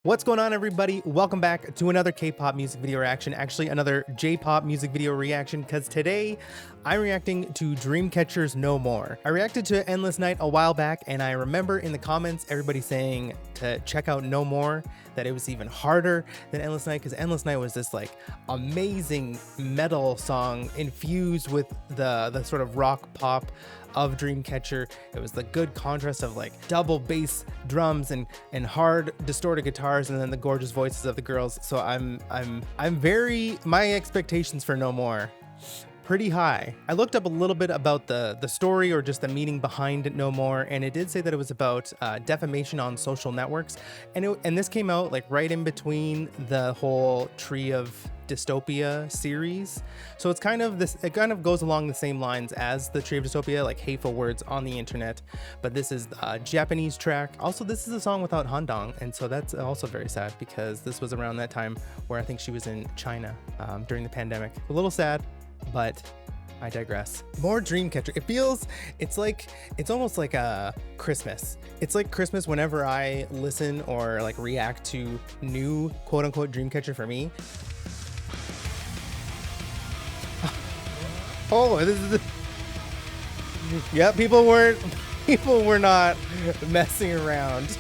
What's going on, everybody? Welcome back to another K-pop music video reaction, actually another J-pop music video reaction, because today I'm reacting to Dreamcatcher's No More. I reacted to Endless Night a while back, and I remember in the comments everybody saying to check out No More, that it was even harder than Endless Night, because Endless Night was this like amazing metal song infused with the sort of rock pop of Dreamcatcher. It was the good contrast of like double bass drums and hard distorted guitars, and then the gorgeous voices of the girls. So I'm my expectations for No More pretty high. I looked up a little bit about the story, or just the meaning behind No More, and it did say that it was about defamation on social networks, and this came out like right in between the whole Tree of Dystopia series. So it's kind of this, it kind of goes along the same lines as the Tree of Dystopia, like hateful words on the internet, but this is a Japanese track. Also, this is a song without Handong, and so that's also very sad, because this was around that time where I think she was in China during the pandemic. A little sad, but I digress. More Dreamcatcher. It's almost like a Christmas. It's like Christmas whenever I listen or like react to new quote unquote Dreamcatcher for me. Oh, this is yeah, people were not messing around.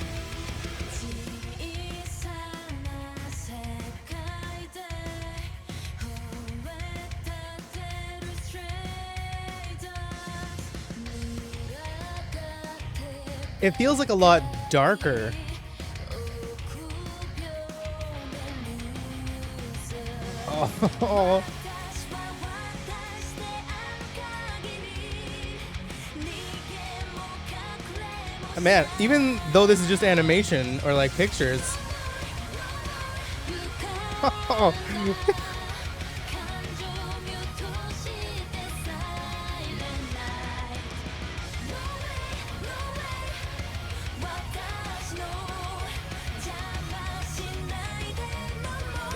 It feels like a lot darker. Oh. Man, even though this is just animation or like pictures.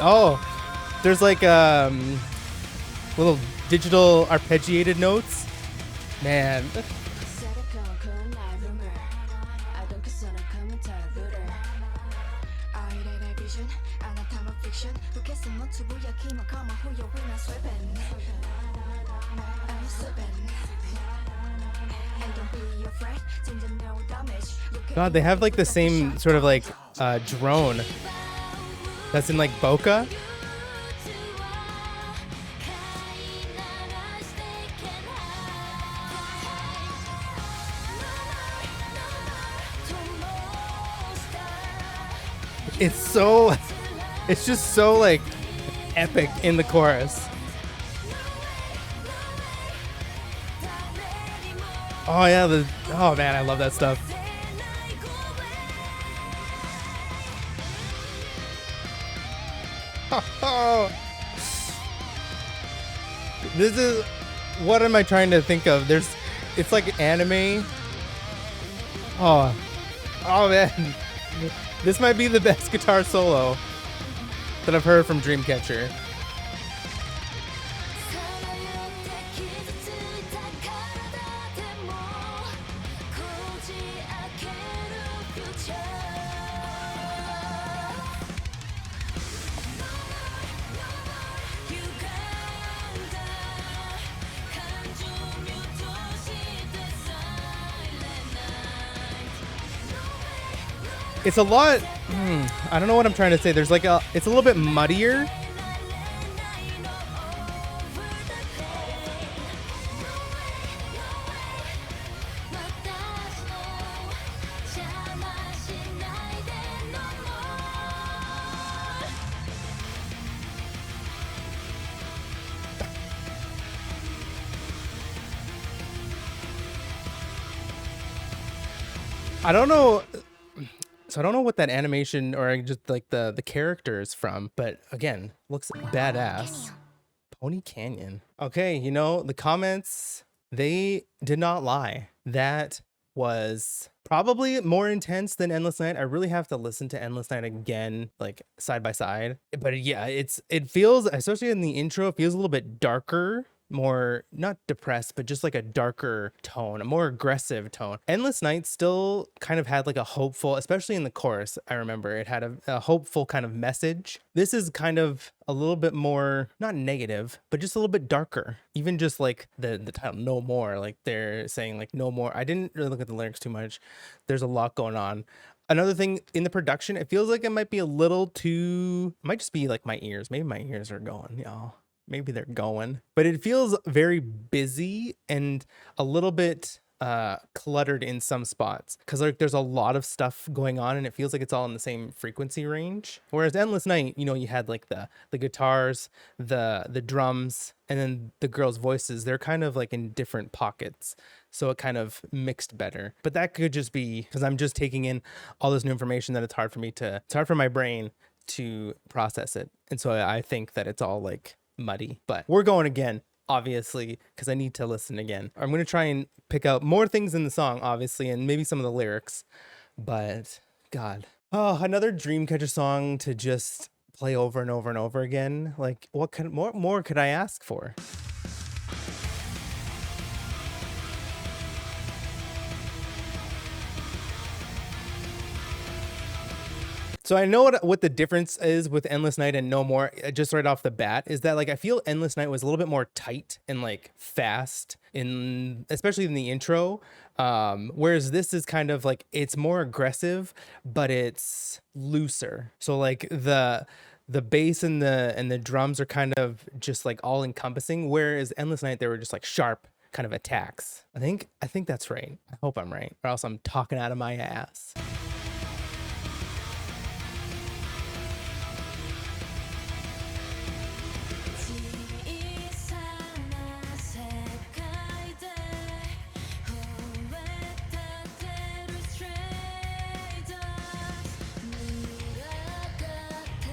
Oh, there's like little digital arpeggiated notes. Man. God, they have like the same sort of like drone that's in like bokeh. It's just so like epic in the chorus. Oh yeah, oh man, I love that stuff. Oh, this is, what am I trying to think of? It's like anime. Oh man, this might be the best guitar solo that I've heard from Dreamcatcher. It's a lot, I don't know what I'm trying to say. There's like it's a little bit muddier. I don't know. So I don't know what that animation or just like the character is from, but again, looks badass. Pony Canyon. Okay, you know, the comments, they did not lie. That was probably more intense than Endless Night. I really have to listen to Endless Night again, like side by side. But yeah, it feels, especially in the intro, it feels a little bit darker more, not depressed, but just like a darker tone, a more aggressive tone. Endless Night still kind of had like a hopeful, especially in the chorus. I remember it had a hopeful kind of message. This is kind of a little bit more, not negative, but just a little bit darker. Even just like the title, No More, like they're saying like no more. I didn't really look at the lyrics too much. There's a lot going on. Another thing in the production, it feels like it might be a little too, it might just be like my ears. Maybe my ears are going, y'all. Maybe they're going. But it feels very busy and a little bit cluttered in some spots, because like there's a lot of stuff going on and it feels like it's all in the same frequency range. Whereas Endless Night, you know, you had like the guitars, the drums, and then the girls' voices. They're kind of like in different pockets, so it kind of mixed better. But that could just be because I'm just taking in all this new information that it's hard for my brain to process it. And so I think that it's all like muddy. But we're going again, obviously, because I need to listen again. I'm going to try and pick out more things in the song, obviously, and maybe some of the lyrics. But God, oh, another Dreamcatcher song to just play over and over and over again. Like, what more could I ask for? So I know what the difference is with Endless Night and No More, just right off the bat, is that like I feel Endless Night was a little bit more tight and like fast, especially in the intro, whereas this is kind of like it's more aggressive, but it's looser. So like the bass and the drums are kind of just like all encompassing, whereas Endless Night, they were just like sharp kind of attacks. I think that's right. I hope I'm right, or else I'm talking out of my ass.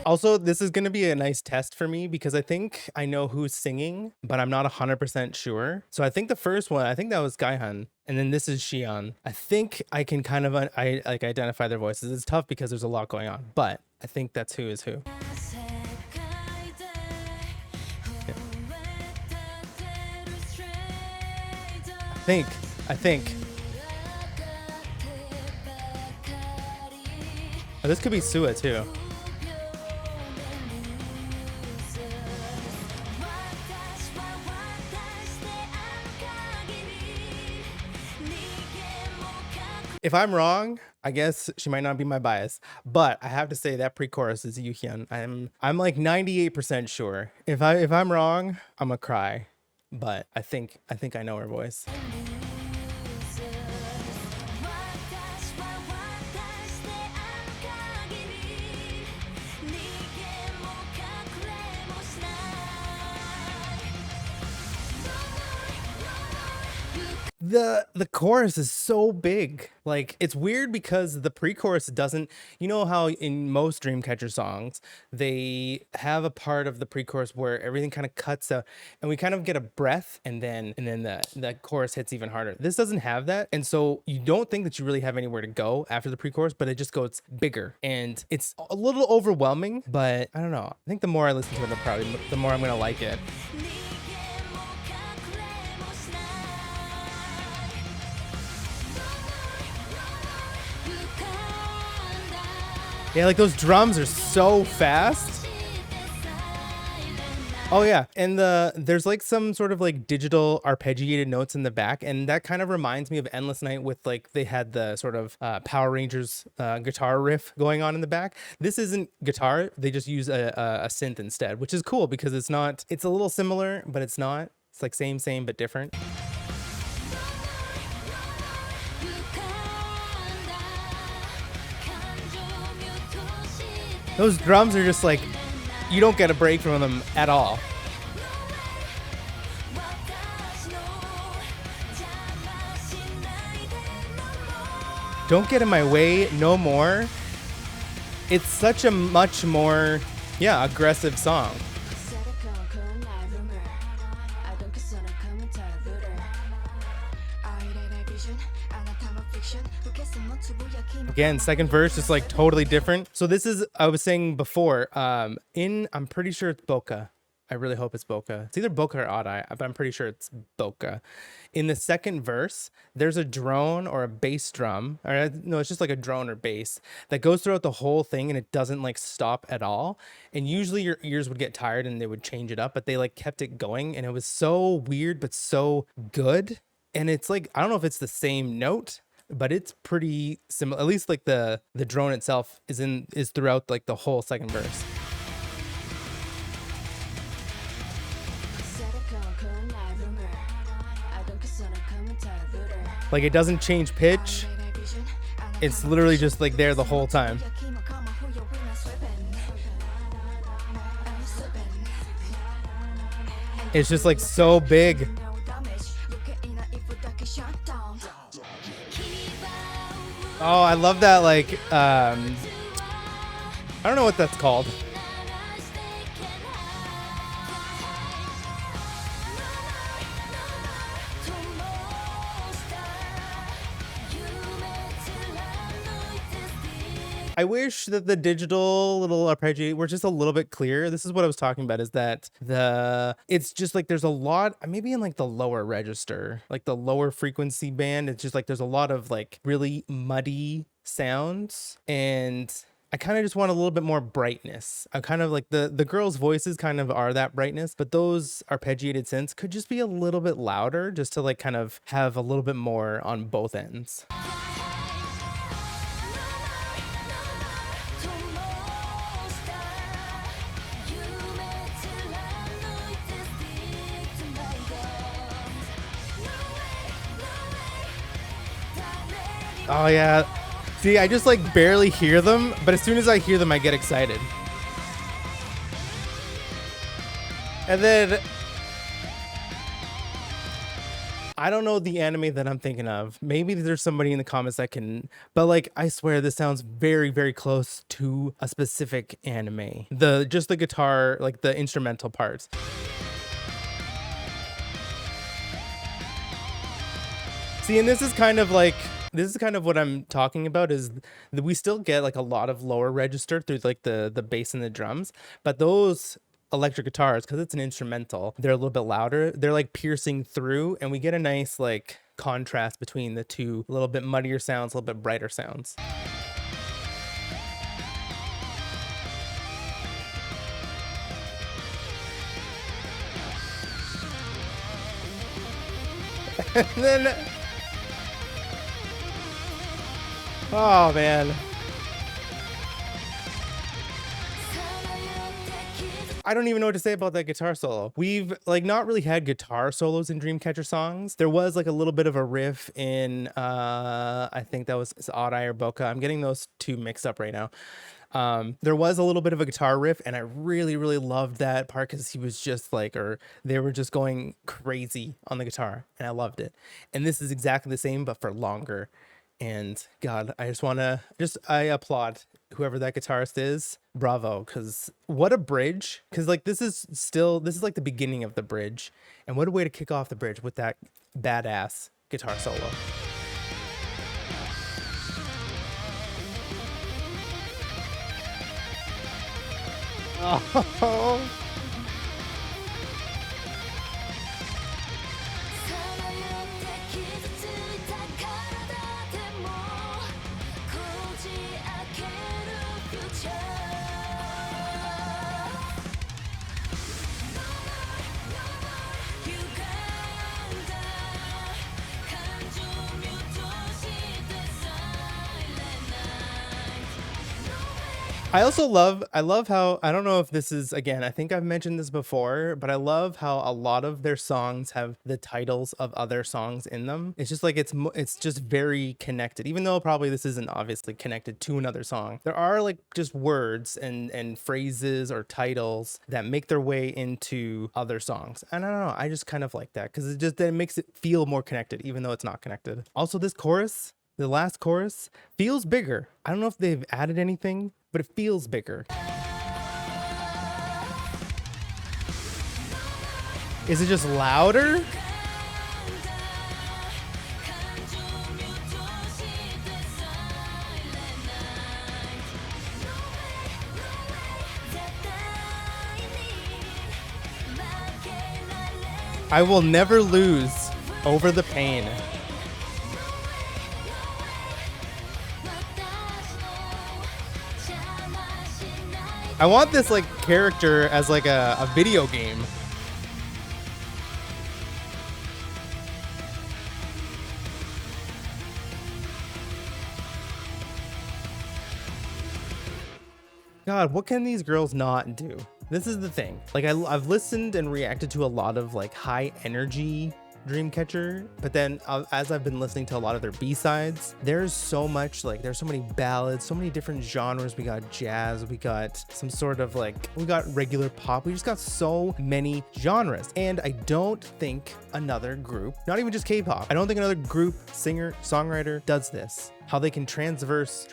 Also, this is going to be a nice test for me because I think I know who's singing, but I'm not 100% sure. So I think the first one, I think that was Gaihan, and then this is Xian. I think I can kind of identify their voices. It's tough because there's a lot going on, but I think that's who is who. I think. Oh, this could be Sua too. If I'm wrong, I guess she might not be my bias, but I have to say that pre-chorus is Yuhyun. I'm like 98% sure. If I'm wrong, I'm gonna cry, but I think I know her voice. The chorus is so big. Like, it's weird because the pre-chorus doesn't, you know how in most Dreamcatcher songs they have a part of the pre-chorus where everything kind of cuts out and we kind of get a breath, and then the chorus hits even harder. This doesn't have that, and so you don't think that you really have anywhere to go after the pre-chorus, but it just goes bigger and it's a little overwhelming. But I don't know, I think the more I listen to it, the more I'm gonna like it. Yeah, like those drums are so fast. Oh yeah, and there's like some sort of like digital arpeggiated notes in the back, and that kind of reminds me of Endless Night with like they had the sort of Power Rangers guitar riff going on in the back. This isn't guitar; they just use a synth instead, which is cool because it's not. It's a little similar, but it's not. It's like same but different. Those drums are just like, you don't get a break from them at all. Don't Get in My Way, No More. It's such a much more, aggressive song. Again, second verse is like totally different. So this is, I was saying before, I'm pretty sure it's Boca. I really hope it's Boca. It's either Boca or Odd-Eye, but I'm pretty sure it's Boca. In the second verse, there's a drone or a bass drum, or no, it's just like a drone or bass that goes throughout the whole thing and it doesn't like stop at all. And usually your ears would get tired and they would change it up, but they like kept it going and it was so weird but so good. And it's like, I don't know if it's the same note, but it's pretty similar. At least like the drone itself is throughout like the whole second verse. Like it doesn't change pitch. It's literally just like there the whole time. It's just like so big. Oh, I love that. Like, I don't know what that's called. I wish that the digital little arpeggi were just a little bit clearer. This is what I was talking about, is that it's just like there's a lot, maybe in like the lower register, like the lower frequency band. It's just like there's a lot of like really muddy sounds. And I kind of just want a little bit more brightness. I kind of like the girls' voices kind of are that brightness, but those arpeggiated synths could just be a little bit louder just to like kind of have a little bit more on both ends. Oh yeah. See, I just like barely hear them, but as soon as I hear them, I get excited. And then I don't know the anime that I'm thinking of. Maybe there's somebody in the comments that can, but like I swear this sounds very, very close to a specific anime. Just the guitar, like the instrumental parts. See, and this is kind of what I'm talking about, is that we still get like a lot of lower register through like the bass and the drums, but those electric guitars, because it's an instrumental, they're a little bit louder. They're like piercing through, and we get a nice like contrast between the two, a little bit muddier sounds, a little bit brighter sounds. And then, oh man, I don't even know what to say about that guitar solo. We've like not really had guitar solos in Dreamcatcher songs. There was like a little bit of a riff in I think that was Odd-Eye or Boca. I'm getting those two mixed up right now. There was a little bit of a guitar riff, and I really, really loved that part because he was just like, or they were just going crazy on the guitar, and I loved it. And this is exactly the same, but for longer. And God, I just want to I applaud whoever that guitarist is. Bravo. Cause what a bridge. Cause like, this is like the beginning of the bridge, and what a way to kick off the bridge with that badass guitar solo. Oh. I love how, I don't know if this is, again, I think I've mentioned this before, but I love how a lot of their songs have the titles of other songs in them. It's just like, it's just very connected, even though probably this isn't obviously connected to another song. There are like just words and phrases or titles that make their way into other songs. And I don't know, I just kind of like that because it makes it feel more connected, even though it's not connected. Also, this chorus, the last chorus, feels bigger. I don't know if they've added anything, but it feels bigger. Is it just louder? I will never lose over the pain. I want this like character as like a video game. God, what can these girls not do? This is the thing. Like I've listened and reacted to a lot of like high energy Dreamcatcher, but then as I've been listening to a lot of their B-sides, there's so much, like there's so many ballads, so many different genres. We got jazz, we got some sort of like, we got regular pop, we just got so many genres. And I don't think another group, not even just K-pop, I don't think another group, singer, songwriter does this. How they can traverse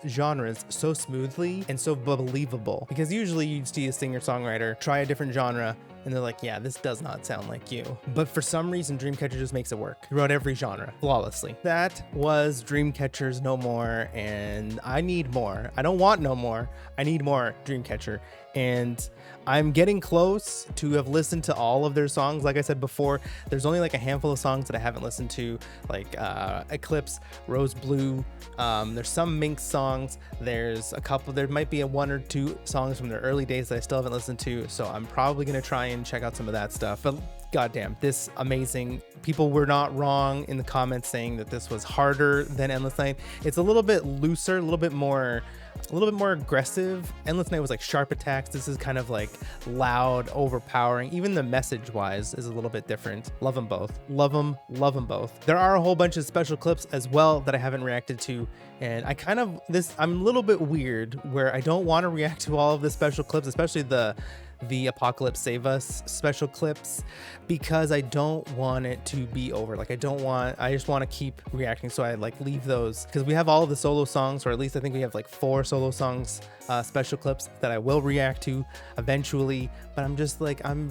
genres so smoothly and so believable. Because usually you see a singer-songwriter try a different genre and they're like, yeah, this does not sound like you. But for some reason, Dreamcatcher just makes it work throughout every genre flawlessly. That was Dreamcatcher's No More, and I need more. I don't want no more. I need more Dreamcatcher. And I'm getting close to have listened to all of their songs. Like I said before, there's only like a handful of songs that I haven't listened to, like Eclipse, Rose Blue. There's some Minx songs. There's a couple, there might be one or two songs from their early days that I still haven't listened to. So I'm probably going to try and check out some of that stuff. But goddamn, this amazing. People were not wrong in the comments saying that this was harder than Endless Night. It's a little bit looser, a little bit more aggressive. Endless Night was like sharp attacks. This is kind of like loud, overpowering. Even the message wise is a little bit different. Love them both. Love them both. There are a whole bunch of special clips as well that I haven't reacted to. And I'm a little bit weird where I don't want to react to all of the special clips, especially the Apocalypse Save Us special clips, because I don't want it to be over. Like I just want to keep reacting. So I like leave those because we have all of the solo songs, or at least I think we have like 4 solo songs, special clips that I will react to eventually. But I'm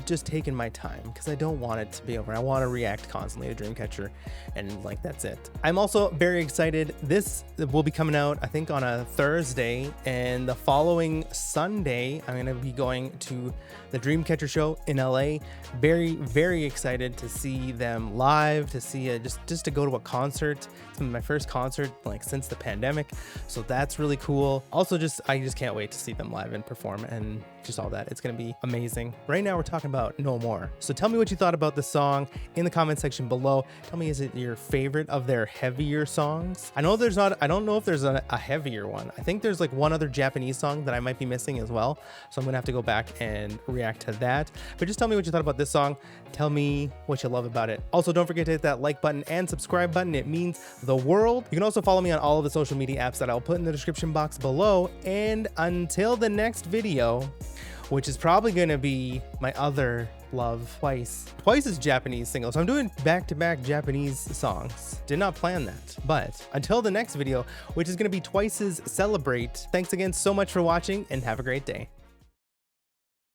just taking my time because I don't want it to be over. I want to react constantly to Dreamcatcher, and like that's it. I'm also very excited. This will be coming out I think on a Thursday, and the following Sunday I'm gonna be going to the Dreamcatcher show in LA. Very, very excited to see them live, to see just to go to a concert. It's been my first concert like since the pandemic, so that's really cool. Also, I just can't wait to see them live and perform and just all that. It's gonna be amazing. Right now we're talking about No More. So tell me what you thought about the song in the comment section below. Tell me, is it your favorite of their heavier songs? I don't know if there's a heavier one. I think there's like one other Japanese song that I might be missing as well. So I'm gonna have to go back and react to that. But just tell me what you thought about this song. Tell me what you love about it. Also, don't forget to hit that like button and subscribe button. It means the world. You can also follow me on all of the social media apps that I'll put in the description box below. And until the next video, which is probably going to be my other love, Twice. Twice is Japanese single, so I'm doing back-to-back Japanese songs. Did not plan that. But until the next video, which is going to be Twice's Celebrate, thanks again so much for watching and have a great day.